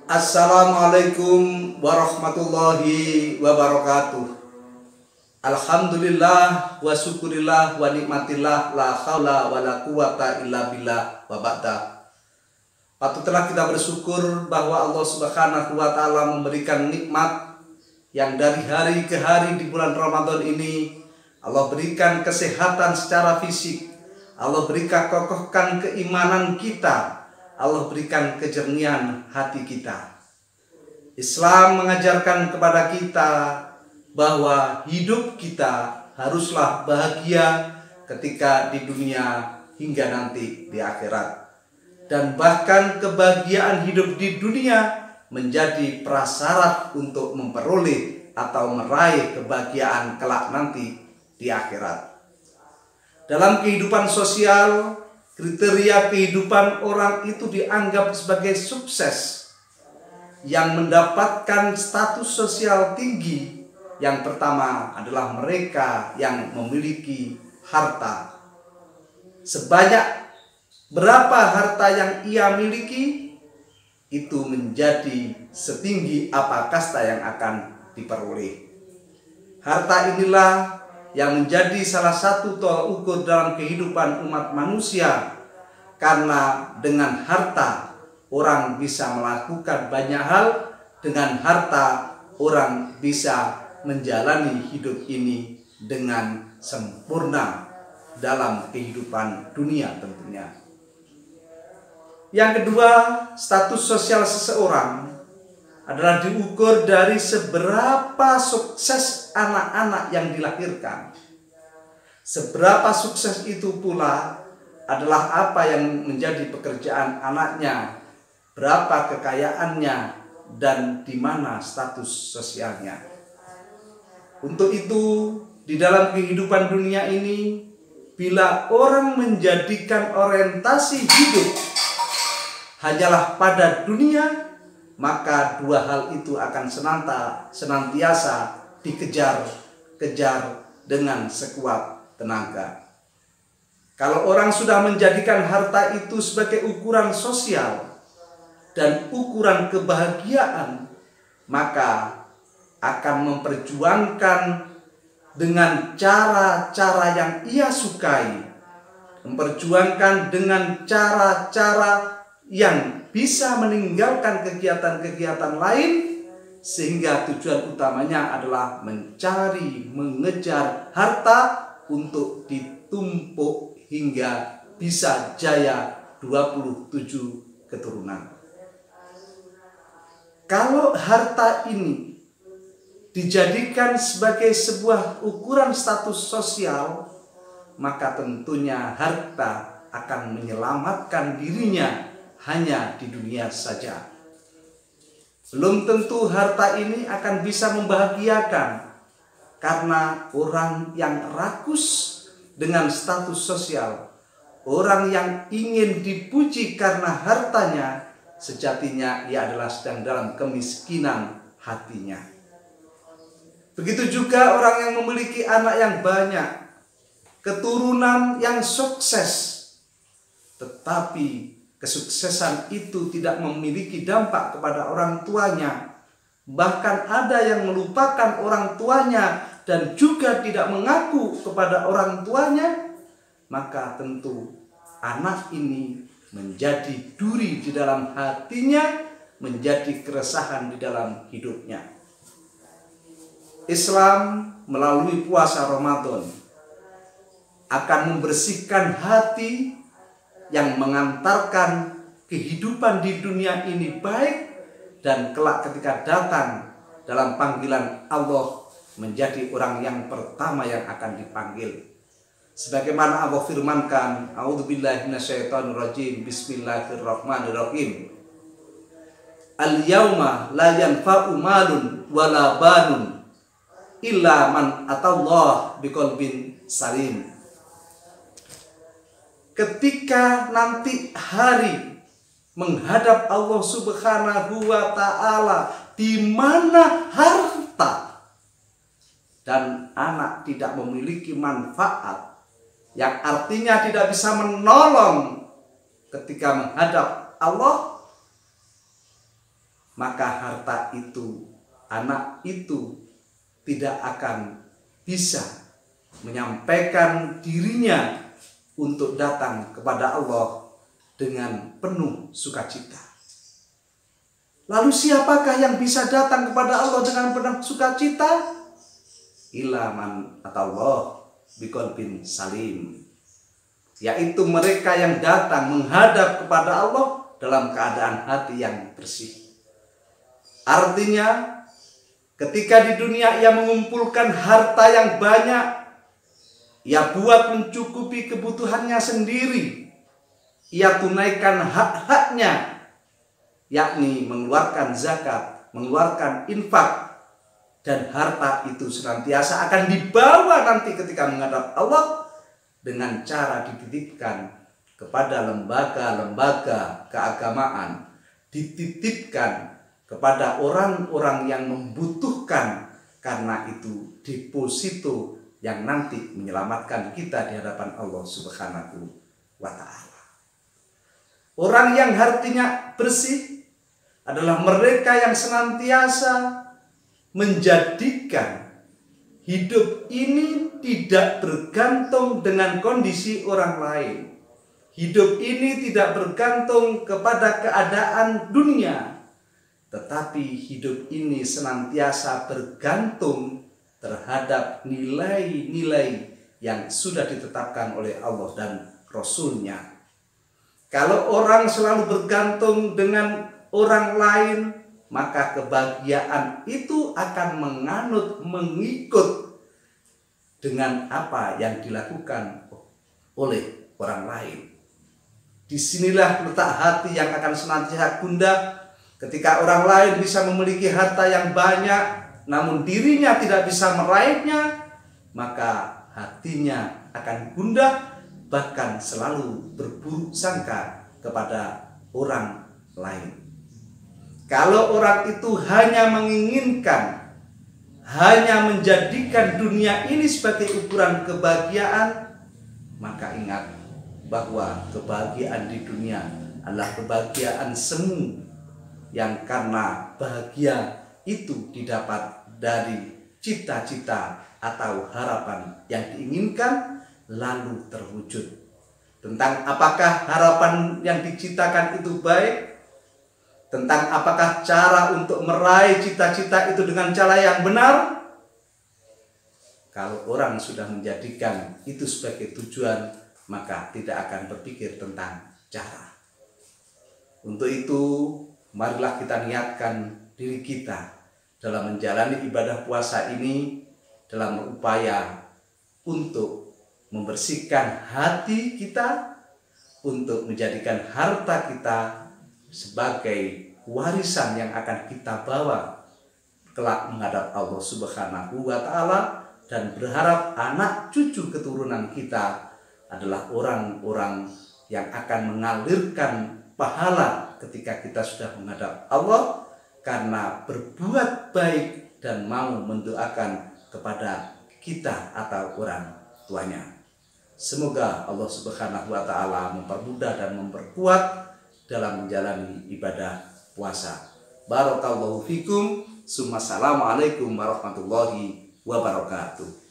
Assalamualaikum warahmatullahi wabarakatuh. Alhamdulillah wa syukurillah wa nikmatillah la haula wa la quwata illa billah wa ba'da. Patutlah kita bersyukur bahwa Allah Subhanahu wa taala memberikan nikmat yang dari hari ke hari di bulan Ramadan ini. Allah berikan kesehatan secara fisik, Allah berikan kokohkan keimanan kita, Allah berikan kejernihan hati kita. Islam mengajarkan kepada kita bahwa hidup kita haruslah bahagia ketika di dunia hingga nanti di akhirat. Dan bahkan kebahagiaan hidup di dunia menjadi prasyarat untuk memperoleh atau meraih kebahagiaan kelak nanti di akhirat. Dalam kehidupan sosial, kriteria kehidupan orang itu dianggap sebagai sukses yang mendapatkan status sosial tinggi. Yang pertama adalah mereka yang memiliki harta. Sebanyak berapa harta yang ia miliki, itu menjadi setinggi apa kasta yang akan diperoleh. Harta inilah yang menjadi salah satu tolak ukur dalam kehidupan umat manusia. Karena dengan harta orang bisa melakukan banyak hal, dengan harta orang bisa menjalani hidup ini dengan sempurna dalam kehidupan dunia tentunya. Yang kedua, status sosial seseorang adalah diukur dari seberapa sukses anak-anak yang dilahirkan. Seberapa sukses itu pula adalah apa yang menjadi pekerjaan anaknya, berapa kekayaannya, dan di mana status sosialnya. Untuk itu, di dalam kehidupan dunia ini, bila orang menjadikan orientasi hidup hanyalah pada dunia, maka dua hal itu akan senantiasa dikejar dengan sekuat tenaga. Kalau orang sudah menjadikan harta itu sebagai ukuran sosial dan ukuran kebahagiaan, maka akan memperjuangkan dengan cara-cara yang ia sukai, memperjuangkan dengan cara-cara yang bisa meninggalkan kegiatan-kegiatan lain, sehingga tujuan utamanya adalah mengejar harta untuk ditumpuk hingga bisa jaya 27 keturunan. Kalau harta ini dijadikan sebagai sebuah ukuran status sosial, maka tentunya harta akan menyelamatkan dirinya hanya di dunia saja. Belum tentu harta ini akan bisa membahagiakan, karena orang yang rakus dengan status sosial, orang yang ingin dipuji karena hartanya, sejatinya ia adalah sedang dalam kemiskinan hatinya. Begitu juga orang yang memiliki anak yang banyak, keturunan yang sukses, tetapi kesuksesan itu tidak memiliki dampak kepada orang tuanya. Bahkan ada yang melupakan orang tuanya dan juga tidak mengaku kepada orang tuanya, maka tentu anak ini menjadi duri di dalam hatinya, menjadi keresahan di dalam hidupnya. Islam melalui puasa Ramadan akan membersihkan hati yang mengantarkan kehidupan di dunia ini baik, dan kelak ketika datang dalam panggilan Allah menjadi orang yang pertama yang akan dipanggil. Sebagaimana Allah firmankan, a'udzubillahi minasyaitonirrajim, bismillahirrahmanirrahim. Al-yauma la yanfa'u malun wala banun illa man atallah biqalbin salim. Ketika nanti hari menghadap Allah Subhanahu wa taala, di mana harta dan anak tidak memiliki manfaat, yang artinya tidak bisa menolong ketika menghadap Allah, maka harta itu, anak itu tidak akan bisa menyampaikan dirinya untuk datang kepada Allah dengan penuh sukacita. Lalu siapakah yang bisa datang kepada Allah dengan penuh sukacita? Illa man atallah biqalbin salim, yaitu mereka yang datang menghadap kepada Allah dalam keadaan hati yang bersih. Artinya, ketika di dunia ia mengumpulkan harta yang banyak, ia buat mencukupi kebutuhannya sendiri, ia tunaikan hak-haknya, yakni mengeluarkan zakat, mengeluarkan infak, dan harta itu senantiasa akan dibawa nanti ketika menghadap Allah dengan cara dititipkan kepada lembaga-lembaga keagamaan, dititipkan kepada orang-orang yang membutuhkan, karena itu deposito yang nanti menyelamatkan kita di hadapan Allah Subhanahu wa Ta'ala. Orang yang hatinya bersih adalah mereka yang senantiasa menjadikan hidup ini tidak bergantung dengan kondisi orang lain. Hidup ini tidak bergantung kepada keadaan dunia, tetapi hidup ini senantiasa bergantung terhadap nilai-nilai yang sudah ditetapkan oleh Allah dan Rasul-Nya. Kalau orang selalu bergantung dengan orang lain, maka kebahagiaan itu akan mengikut dengan apa yang dilakukan oleh orang lain. Disinilah letak hati yang akan senantiasa gundah. Ketika orang lain bisa memiliki harta yang banyak, namun dirinya tidak bisa meraihnya, maka hatinya akan gundah, bahkan selalu berburuk sangka kepada orang lain. Kalau orang itu hanya menginginkan, hanya menjadikan dunia ini sebagai ukuran kebahagiaan, maka ingat bahwa kebahagiaan di dunia adalah kebahagiaan semu, yang karena bahagia itu didapat dari cita-cita atau harapan yang diinginkan lalu terwujud. Tentang apakah harapan yang diciptakan itu baik, tentang apakah cara untuk meraih cita-cita itu dengan cara yang benar. Kalau orang sudah menjadikan itu sebagai tujuan, maka tidak akan berpikir tentang cara. Untuk itu, marilah kita niatkan diri kita dalam menjalani ibadah puasa ini dalam upaya untuk membersihkan hati kita, untuk menjadikan harta kita sebagai warisan yang akan kita bawa kelak menghadap Allah Subhanahu wa Ta'ala, dan berharap anak cucu keturunan kita adalah orang-orang yang akan mengalirkan pahala ketika kita sudah menghadap Allah karena berbuat baik dan mau mendoakan kepada kita atau orang tuanya. Semoga Allah Subhanahu wa Ta'ala mempermudah dan memperkuat dalam menjalani ibadah puasa. Barakallahu fikum. Assalamualaikum warahmatullahi wabarakatuh.